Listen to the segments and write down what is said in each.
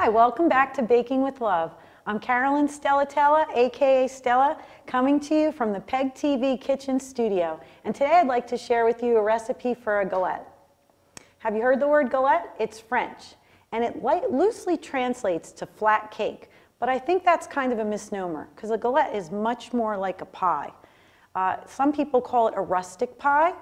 Hi, welcome back to Baking with Love. I'm Carolyn Stella, aka Stella, coming to you from the PEG TV kitchen studio. And today I'd like to share with you a recipe for a galette. Have you heard the word galette? It's French, and it loosely translates to flat cake. But I think that's kind of a misnomer, because a galette is much more like a pie. Some people call it a rustic pie.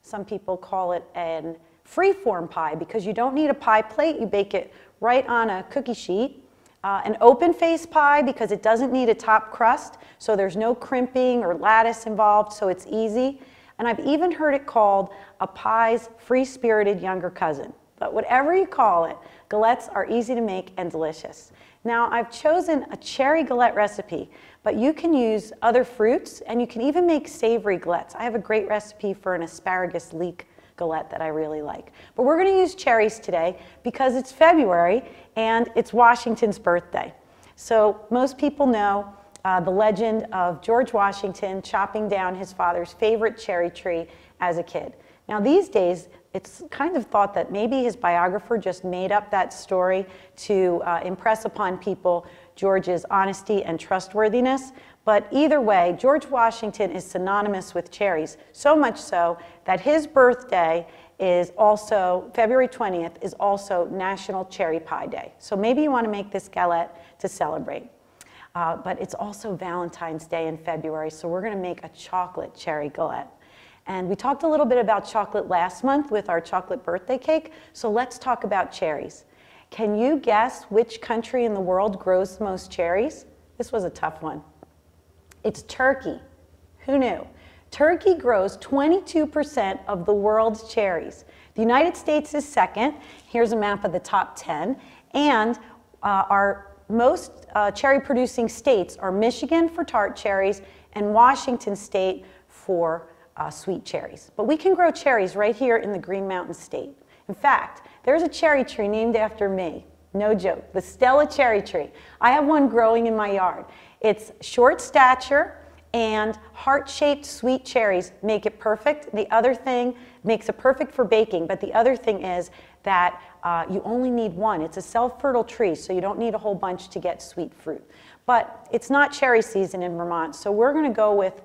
Some people call it a free-form pie, because you don't need a pie plate. You bake it right on a cookie sheet. An open-face pie, because it doesn't need a top crust, so there's no crimping or lattice involved, so it's easy. And I've even heard it called a pie's free-spirited younger cousin. But whatever you call it, galettes are easy to make and delicious. Now, I've chosen a cherry galette recipe, but you can use other fruits, and you can even make savory galettes. I have a great recipe for an asparagus leek galette that I really like. But we're going to use cherries today because it's February and it's Washington's birthday. So most people know the legend of George Washington chopping down his father's favorite cherry tree as a kid. Now these days, it's kind of thought that maybe his biographer just made up that story to impress upon people George's honesty and trustworthiness. But either way, George Washington is synonymous with cherries, so much so that his birthday is also, February 20th, is also National Cherry Pie Day. So maybe you want to make this galette to celebrate. But it's also Valentine's Day in February, so we're going to make a chocolate cherry galette. And we talked a little bit about chocolate last month with our chocolate birthday cake, so let's talk about cherries. Can you guess which country in the world grows the most cherries? This was a tough one. It's Turkey. Who knew? Turkey grows 22% of the world's cherries. The United States is second. Here's a map of the top 10. And our most cherry-producing states are Michigan for tart cherries and Washington State for sweet cherries. But we can grow cherries right here in the Green Mountain State. In fact, there's a cherry tree named after me. No joke, the Stella cherry tree. I have one growing in my yard. It's short stature and heart-shaped sweet cherries make it perfect. The other thing makes it perfect for baking, but the other thing is that you only need one. It's a self-fertile tree, so you don't need a whole bunch to get sweet fruit. But it's not cherry season in Vermont, so we're going to go with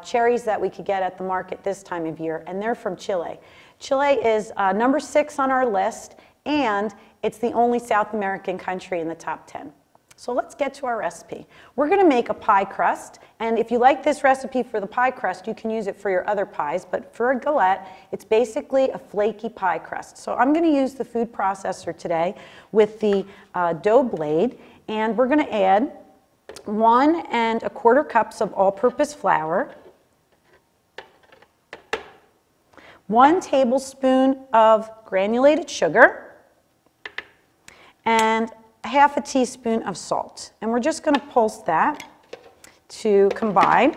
cherries that we could get at the market this time of year, and they're from Chile. Chile is number 6 on our list, and it's the only South American country in the top 10. So let's get to our recipe. We're going to make a pie crust, and if you like this recipe for the pie crust, you can use it for your other pies, but for a galette, it's basically a flaky pie crust. So I'm going to use the food processor today with the dough blade, and we're going to add 1 1/4 cups of all-purpose flour, 1 tablespoon of granulated sugar, and 1/2 teaspoon of salt. And we're just going to pulse that to combine.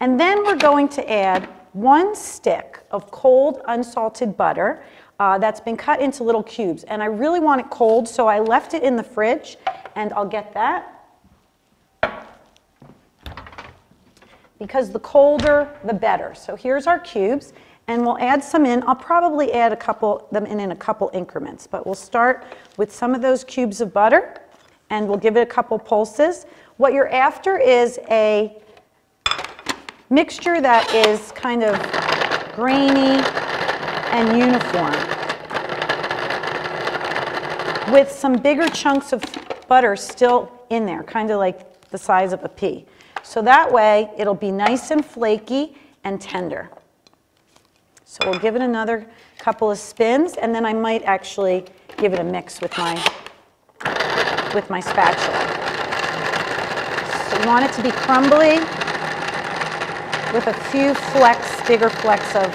And then we're going to add 1 stick of cold unsalted butter that's been cut into little cubes. And I really want it cold, so I left it in the fridge, and I'll get that. Because the colder, the better. So here's our cubes. And we'll add some in. I'll probably add them in a couple increments, but we'll start with some of those cubes of butter, and we'll give it a couple pulses. What you're after is a mixture that is kind of grainy and uniform, with some bigger chunks of butter still in there, kind of like the size of a pea. So that way, it'll be nice and flaky and tender. So we'll give it another couple of spins, and then I might actually give it a mix with my spatula. So you want it to be crumbly with a few bigger flecks of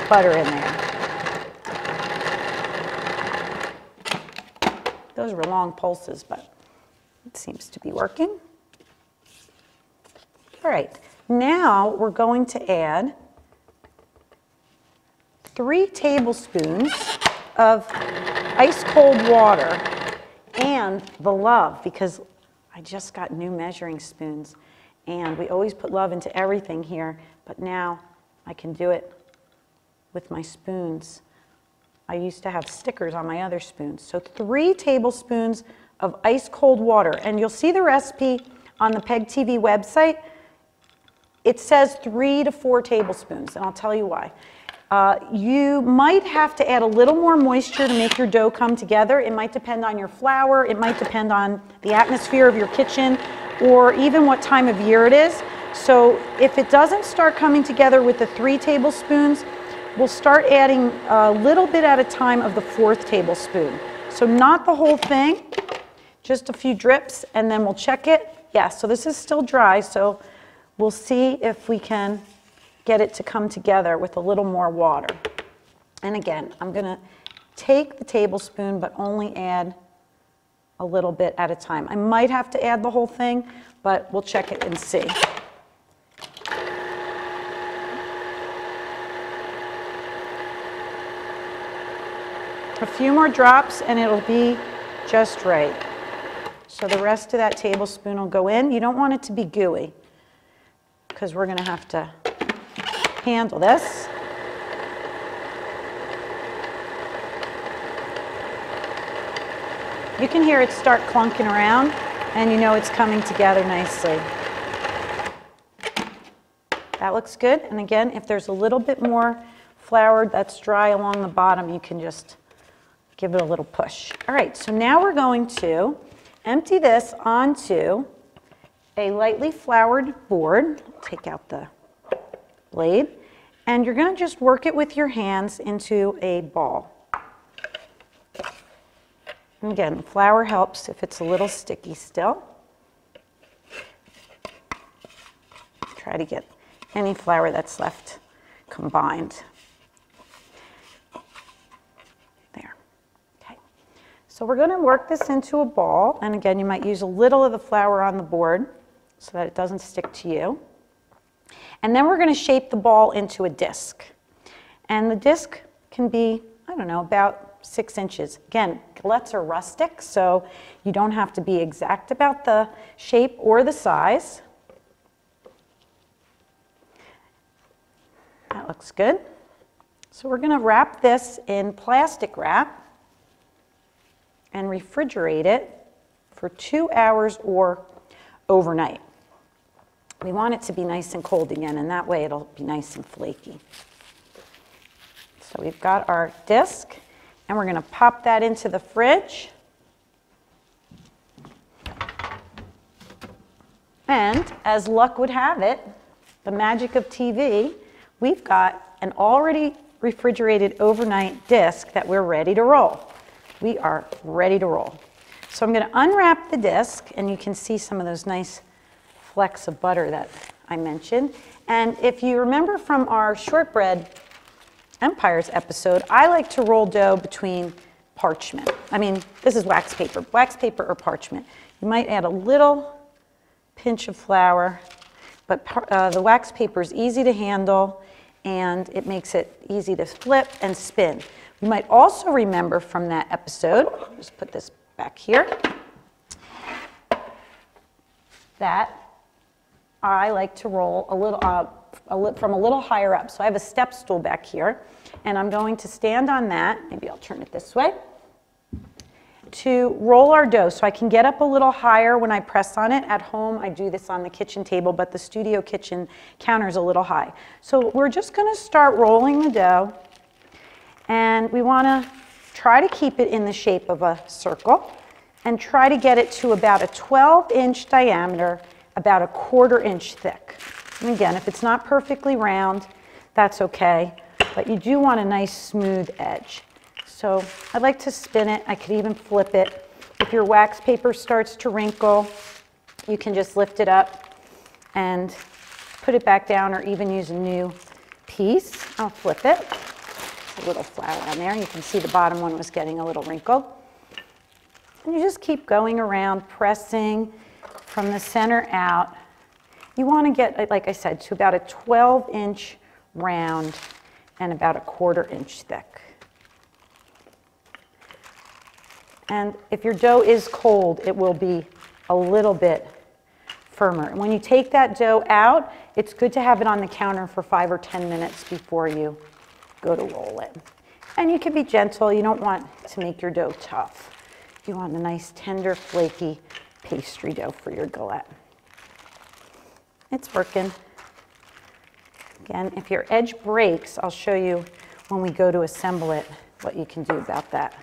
butter in there. Those were long pulses, but it seems to be working. All right, now we're going to add 3 tablespoons of ice cold water and the love, because I just got new measuring spoons, and we always put love into everything here, but now I can do it with my spoons. I used to have stickers on my other spoons. So 3 tablespoons of ice cold water. And you'll see the recipe on the PEG TV website. It says 3 to 4 tablespoons, and I'll tell you why. You might have to add a little more moisture to make your dough come together. It might depend on your flour, it might depend on the atmosphere of your kitchen, or even what time of year it is. So if it doesn't start coming together with the 3 tablespoons, we'll start adding a little bit at a time of the 4th tablespoon. So not the whole thing, just a few drips, and then we'll check it. Yeah, so this is still dry, so we'll see if we can get it to come together with a little more water. And again, I'm gonna take the tablespoon, but only add a little bit at a time. I might have to add the whole thing, but we'll check it and see. A few more drops and it'll be just right. So the rest of that tablespoon will go in. You don't want it to be gooey because we're going to have to handle this. You can hear it start clunking around and you know it's coming together nicely. That looks good. And again, if there's a little bit more flour that's dry along the bottom, you can just give it a little push. All right, so now we're going to empty this onto a lightly floured board. Take out the blade, and you're going to just work it with your hands into a ball. And again, flour helps if it's a little sticky still. Try to get any flour that's left combined. There. Okay. So we're going to work this into a ball, and again, you might use a little of the flour on the board so that it doesn't stick to you. And then we're going to shape the ball into a disc. And the disc can be, I don't know, about 6 inches. Again, galettes are rustic, so you don't have to be exact about the shape or the size. That looks good. So we're going to wrap this in plastic wrap and refrigerate it for 2 hours or overnight. We want it to be nice and cold again, and that way it'll be nice and flaky. So we've got our disc, and we're going to pop that into the fridge. And as luck would have it, the magic of TV, we've got an already refrigerated overnight disc that we're ready to roll. We are ready to roll. So I'm going to unwrap the disc, and you can see some of those nice flecks of butter that I mentioned. And if you remember from our shortbread Empires episode, I like to roll dough between parchment. I mean, this is wax paper or parchment. You might add a little pinch of flour, but the wax paper is easy to handle and it makes it easy to flip and spin. You might also remember from that episode, just put this back here, that I like to roll a little from a little higher up. So I have a step stool back here, and I'm going to stand on that, maybe I'll turn it this way, to roll our dough. So I can get up a little higher when I press on it. At home, I do this on the kitchen table, but the studio kitchen counter is a little high. So we're just going to start rolling the dough, and we want to try to keep it in the shape of a circle, and try to get it to about a 12-inch diameter, about a 1/4 inch thick. And again, if it's not perfectly round, that's okay, but you do want a nice smooth edge. So I'd like to spin it. I could even flip it. If your wax paper starts to wrinkle, you can just lift it up and put it back down, or even use a new piece. I'll flip it. There's a little flour on there. You can see the bottom one was getting a little wrinkled. And you just keep going around, pressing from the center out. You want to get, like I said, to about a 12-inch round and about a 1/4 inch thick. And if your dough is cold, it will be a little bit firmer. And when you take that dough out, it's good to have it on the counter for 5 or 10 minutes before you go to roll it. And you can be gentle. You don't want to make your dough tough. You want a nice, tender, flaky pastry dough for your galette. It's working. Again, if your edge breaks, I'll show you when we go to assemble it what you can do about that.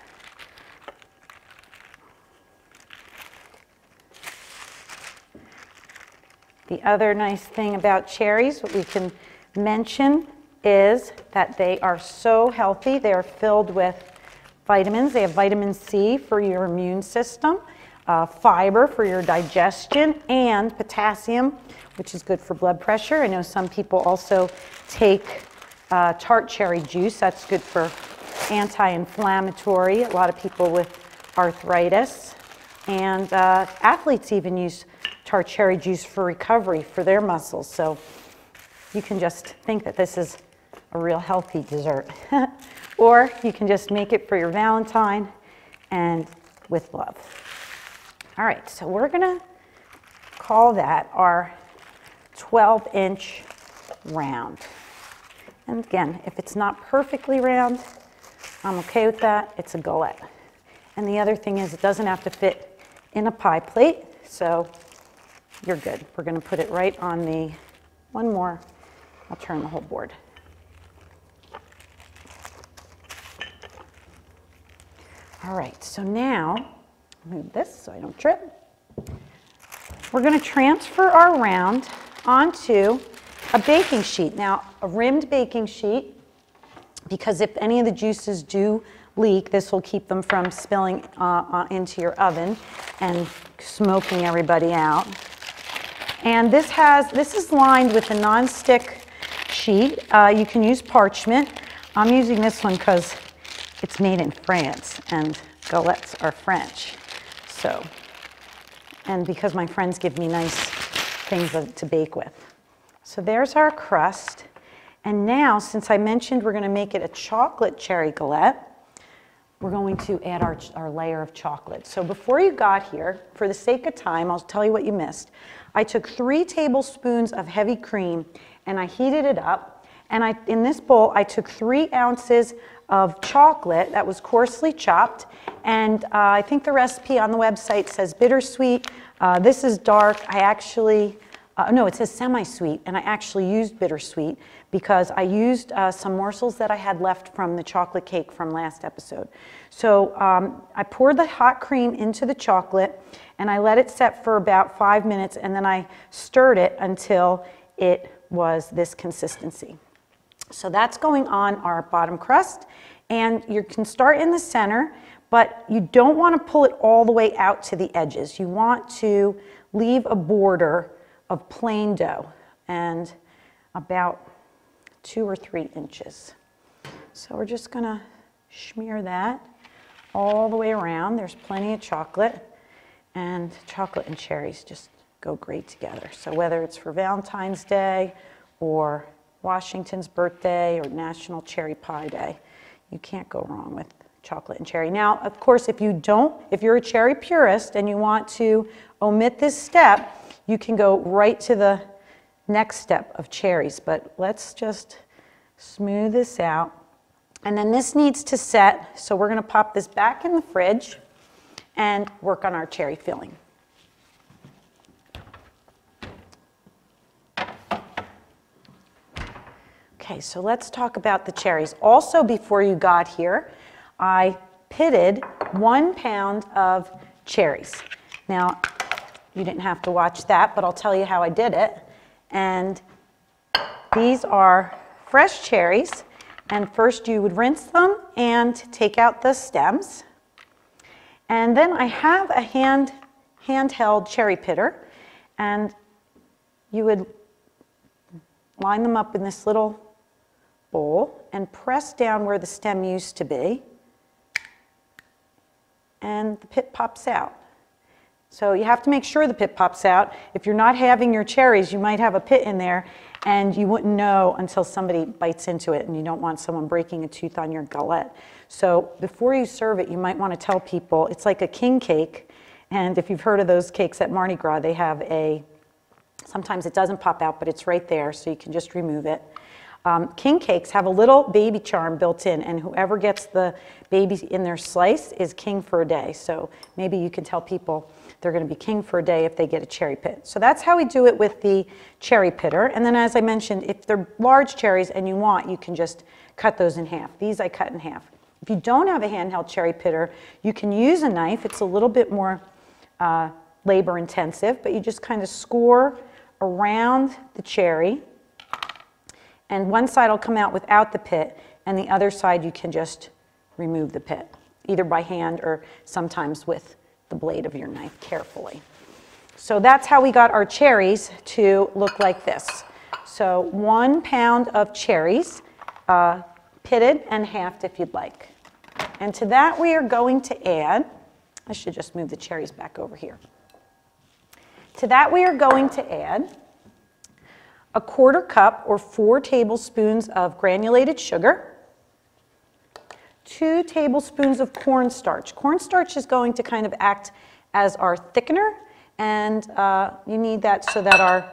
The other nice thing about cherries, what we can mention is that they are so healthy. They are filled with vitamins. They have vitamin C for your immune system, fiber for your digestion, and potassium, which is good for blood pressure. I know some people also take tart cherry juice. That's good for anti-inflammatory. A lot of people with arthritis. And athletes even use tart cherry juice for recovery for their muscles. So you can just think that this is a real healthy dessert. Or you can just make it for your Valentine and with love. All right, so we're gonna call that our 12-inch round. And again, if it's not perfectly round, I'm okay with that. It's a galette. And the other thing is it doesn't have to fit in a pie plate, so you're good. We're gonna put it right on the, one more, I'll turn the whole board. All right, so now, move this so I don't trip. We're gonna transfer our round onto a baking sheet. Now, a rimmed baking sheet, because if any of the juices do leak, this will keep them from spilling into your oven and smoking everybody out. And this is lined with a non-stick sheet. You can use parchment. I'm using this one because it's made in France and galettes are French. So, and because my friends give me nice things to bake with. So there's our crust. And now, since I mentioned we're going to make it a chocolate cherry galette, we're going to add our layer of chocolate. So before you got here, for the sake of time, I'll tell you what you missed. I took 3 tablespoons of heavy cream and I heated it up. And in this bowl, I took 3 ounces of chocolate that was coarsely chopped. And I think the recipe on the website says bittersweet. This is dark. I actually, no, it says semi-sweet, and I actually used bittersweet because I used some morsels that I had left from the chocolate cake from last episode. So I poured the hot cream into the chocolate, and I let it set for about 5 minutes, and then I stirred it until it was this consistency. So that's going on our bottom crust, and you can start in the center, but you don't want to pull it all the way out to the edges. You want to leave a border of plain dough and about 2 or 3 inches. So we're just going to smear that all the way around. There's plenty of chocolate, and chocolate and cherries just go great together. So whether it's for Valentine's Day or Washington's birthday or National Cherry Pie Day, you can't go wrong with chocolate and cherry. Now, of course, if you're a cherry purist and you want to omit this step, you can go right to the next step of cherries, but let's just smooth this out. And then this needs to set, so we're going to pop this back in the fridge and work on our cherry filling. Okay, so let's talk about the cherries. Also, before you got here, I pitted 1 pound of cherries. Now, you didn't have to watch that, but I'll tell you how I did it. And these are fresh cherries. And first you would rinse them and take out the stems. And then I have a handheld cherry pitter. And you would line them up in this little bowl and press down where the stem used to be. And the pit pops out. So you have to make sure the pit pops out. If you're not having your cherries, you might have a pit in there and you wouldn't know until somebody bites into it, and you don't want someone breaking a tooth on your galette. So before you serve it, you might want to tell people, it's like a king cake, and if you've heard of those cakes at Mardi Gras, they have sometimes it doesn't pop out, but it's right there, so you can just remove it. King cakes have a little baby charm built in, and whoever gets the baby in their slice is king for a day. So maybe you can tell people they're going to be king for a day if they get a cherry pit. So that's how we do it with the cherry pitter. And then, as I mentioned, if they're large cherries and you want, you can just cut those in half. These I cut in half. If you don't have a handheld cherry pitter, you can use a knife. It's a little bit more labor intensive, but you just kind of score around the cherry. And one side will come out without the pit, and the other side you can just remove the pit, either by hand or sometimes with the blade of your knife carefully. So that's how we got our cherries to look like this. So 1 pound of cherries, pitted and halved if you'd like. And to that we are going to add, I should just move the cherries back over here. To that we are going to add a 1/4 cup or 4 tablespoons of granulated sugar, 2 tablespoons of cornstarch. Cornstarch is going to kind of act as our thickener, and you need that so that our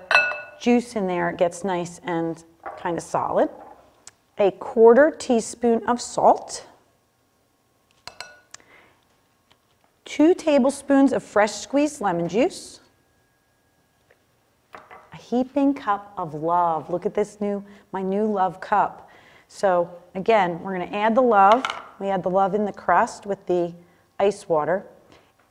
juice in there gets nice and kind of solid. A 1/4 teaspoon of salt, 2 tablespoons of fresh squeezed lemon juice, a heaping cup of love. Look at this my new love cup. So again, we're going to add the love. We add the love in the crust with the ice water,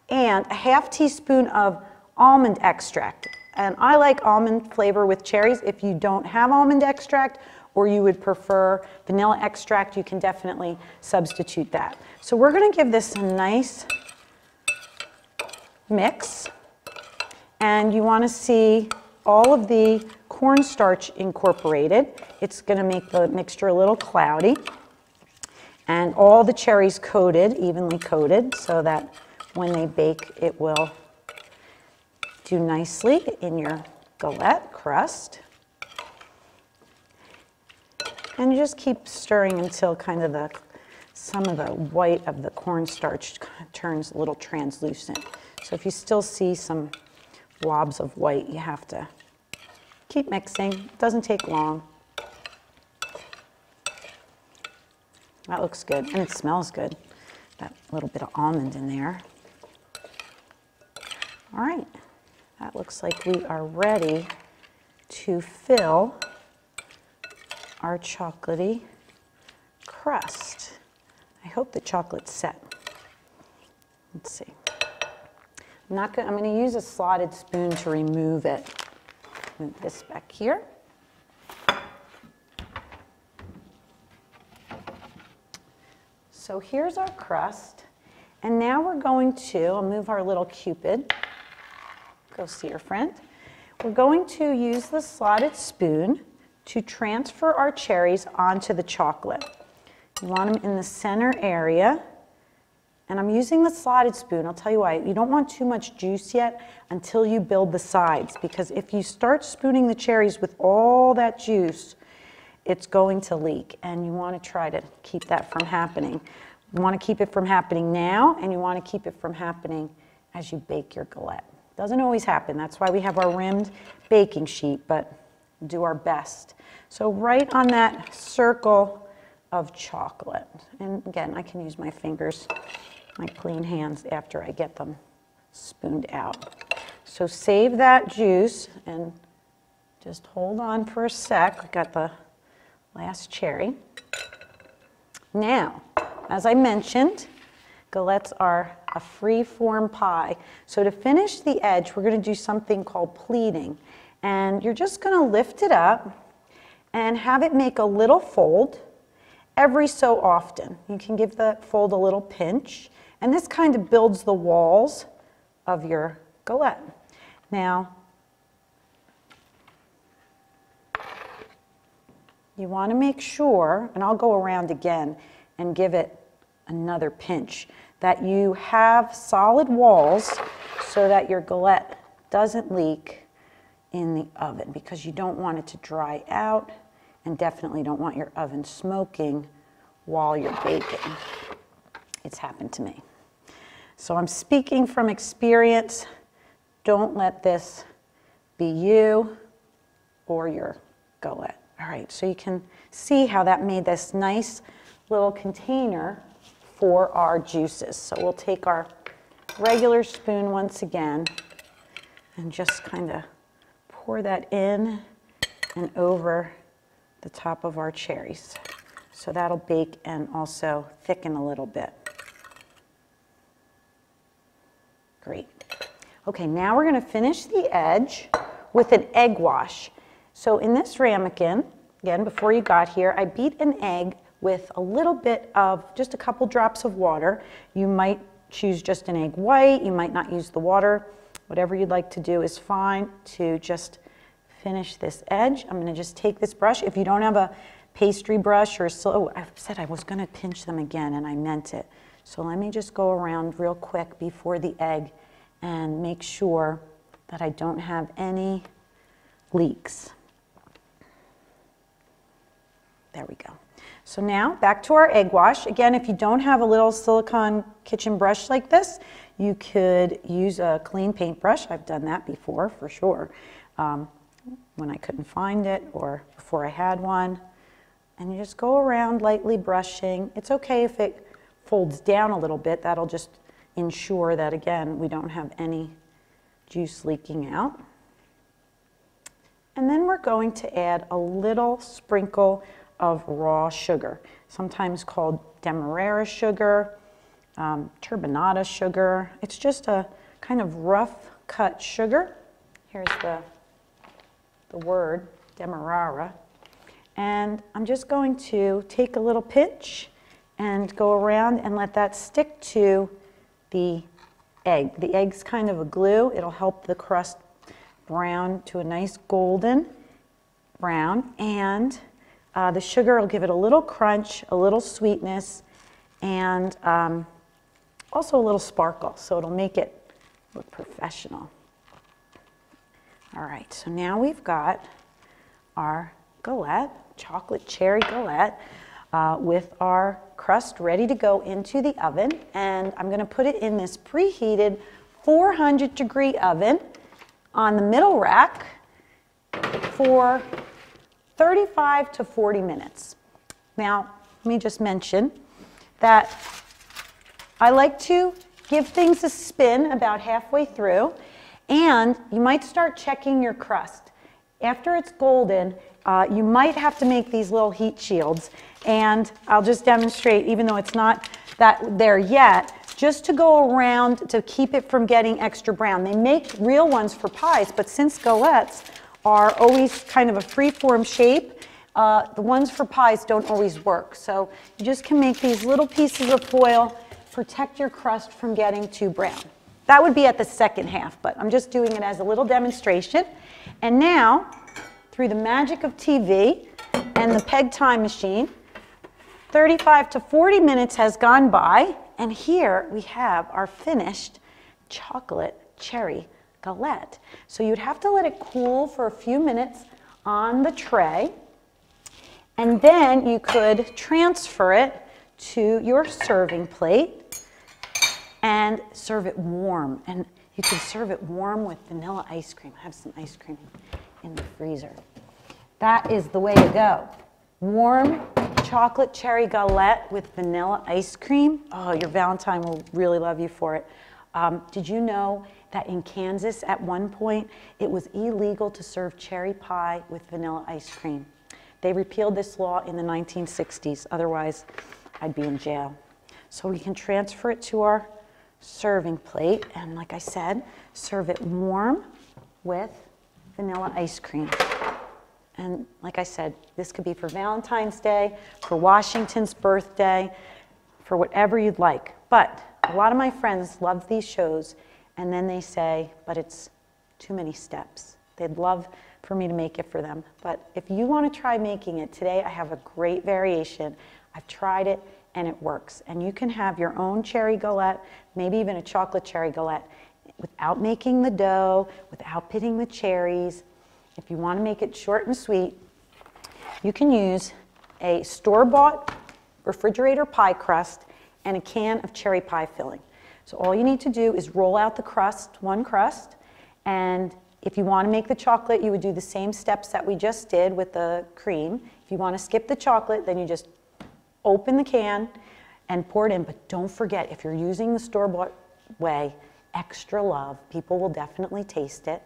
and a 1/2 teaspoon of almond extract. And I like almond flavor with cherries. If you don't have almond extract, or you would prefer vanilla extract, you can definitely substitute that. So we're going to give this a nice mix, and you want to see all of the cornstarch incorporated. It's going to make the mixture a little cloudy, and all the cherries coated, evenly coated, so that when they bake it will do nicely in your galette crust. And you just keep stirring until kind of some of the white of the cornstarch turns a little translucent. So if you still see some blobs of white, you have to keep mixing. It doesn't take long. That looks good, and it smells good. That little bit of almond in there. All right, that looks like we are ready to fill our chocolatey crust. I hope the chocolate's set. Let's see. I'm going to use a slotted spoon to remove it. Move this back here. So here's our crust. And now we're going to, I'll move our little Cupid. Go see your friend. We're going to use the slotted spoon to transfer our cherries onto the chocolate. You want them in the center area. And I'm using the slotted spoon. I'll tell you why. You don't want too much juice yet until you build the sides, because if you start spooning the cherries with all that juice, it's going to leak, and you want to try to keep that from happening. You want to keep it from happening now, and you want to keep it from happening as you bake your galette. Doesn't always happen. That's why we have our rimmed baking sheet, but do our best. So right on that circle of chocolate, and again, I can use my fingers, my clean hands after I get them spooned out. So save that juice and just hold on for a sec. We got the last cherry. Now, as I mentioned, galettes are a free-form pie. So to finish the edge, we're going to do something called pleating. And you're just going to lift it up and have it make a little fold every so often. You can give the fold a little pinch, and this kind of builds the walls of your galette. Now, you want to make sure, and I'll go around again and give it another pinch, that you have solid walls so that your galette doesn't leak in the oven, because you don't want it to dry out, and definitely don't want your oven smoking while you're baking. It's happened to me. So I'm speaking from experience. Don't let this be you or your galette. All right, so you can see how that made this nice little container for our juices. So we'll take our regular spoon once again and just kind of pour that in and over the top of our cherries. So that'll bake and also thicken a little bit. Great. Okay, now we're going to finish the edge with an egg wash. So in this ramekin, again, before you got here, I beat an egg with a little bit of, just a couple drops of water. You might choose just an egg white, you might not use the water. Whatever you'd like to do is fine to just finish this edge. I'm going to just take this brush. If you don't have a pastry brush or oh, I said I was going to pinch them again and I meant it. So let me just go around real quick before the egg and make sure that I don't have any leaks. There we go. So now back to our egg wash. Again, if you don't have a little silicone kitchen brush like this, you could use a clean paintbrush. I've done that before for sure, when I couldn't find it or before I had one. And you just go around lightly brushing. It's okay if it folds down a little bit. That'll just ensure that, again, we don't have any juice leaking out. And then we're going to add a little sprinkle of raw sugar, sometimes called demerara sugar, turbinado sugar. It's just a kind of rough cut sugar. Here's the word, demerara. And I'm just going to take a little pinch and go around and let that stick to the egg. The egg's kind of a glue. It'll help the crust brown to a nice golden brown, and the sugar will give it a little crunch, a little sweetness, and also a little sparkle, so it'll make it look professional. All right, so now we've got our galette, chocolate cherry galette, with our crust ready to go into the oven, and I'm going to put it in this preheated 400-degree oven on the middle rack for 35 to 40 minutes. Now, let me just mention that I like to give things a spin about halfway through, and you might start checking your crust. After it's golden, you might have to make these little heat shields, and I'll just demonstrate, even though it's not that there yet, just to go around to keep it from getting extra brown. They make real ones for pies, but since galettes are always kind of a free-form shape, the ones for pies don't always work. So you just can make these little pieces of foil, protect your crust from getting too brown. That would be at the second half, but I'm just doing it as a little demonstration. And now, through the magic of TV and the Peg time machine, 35 to 40 minutes has gone by, and here we have our finished chocolate cherry galette. So you'd have to let it cool for a few minutes on the tray, and then you could transfer it to your serving plate and serve it warm. And you can serve it warm with vanilla ice cream. I have some ice cream in the freezer. That is the way to go. Warm chocolate cherry galette with vanilla ice cream. Oh, your Valentine will really love you for it. Did you know that in Kansas at one point it was illegal to serve cherry pie with vanilla ice cream? They repealed this law in the 1960s, otherwise I'd be in jail. So we can transfer it to our serving plate, and like I said, serve it warm with vanilla ice cream. And like I said, this could be for Valentine's Day, for Washington's birthday, for whatever you'd like. But a lot of my friends love these shows, and then they say, but it's too many steps. They'd love for me to make it for them. But if you want to try making it today, I have a great variation. I've tried it, and it works. And you can have your own cherry galette, maybe even a chocolate cherry galette, without making the dough, without pitting the cherries. If you want to make it short and sweet, you can use a store-bought refrigerator pie crust and a can of cherry pie filling. So all you need to do is roll out the crust, one crust, and if you want to make the chocolate, you would do the same steps that we just did with the cream. If you want to skip the chocolate, then you just open the can and pour it in. But don't forget, if you're using the store-bought way, extra love. People will definitely taste it.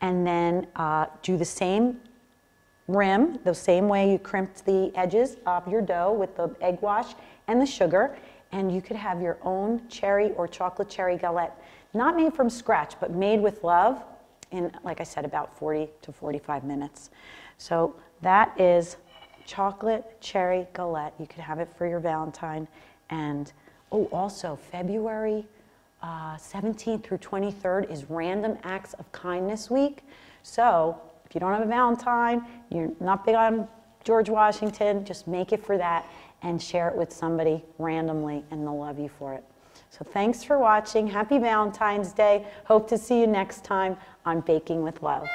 And then do the same rim, the same way you crimped the edges of your dough with the egg wash and the sugar. And you could have your own cherry or chocolate cherry galette, not made from scratch, but made with love in, like I said, about 40 to 45 minutes. So that is chocolate cherry galette. You could have it for your Valentine. And oh, also February 17th through 23rd is Random Acts of Kindness Week. So if you don't have a Valentine, you're not big on George Washington, just make it for that and share it with somebody randomly and they'll love you for it. So thanks for watching. Happy Valentine's Day. Hope to see you next time on Baking with Love.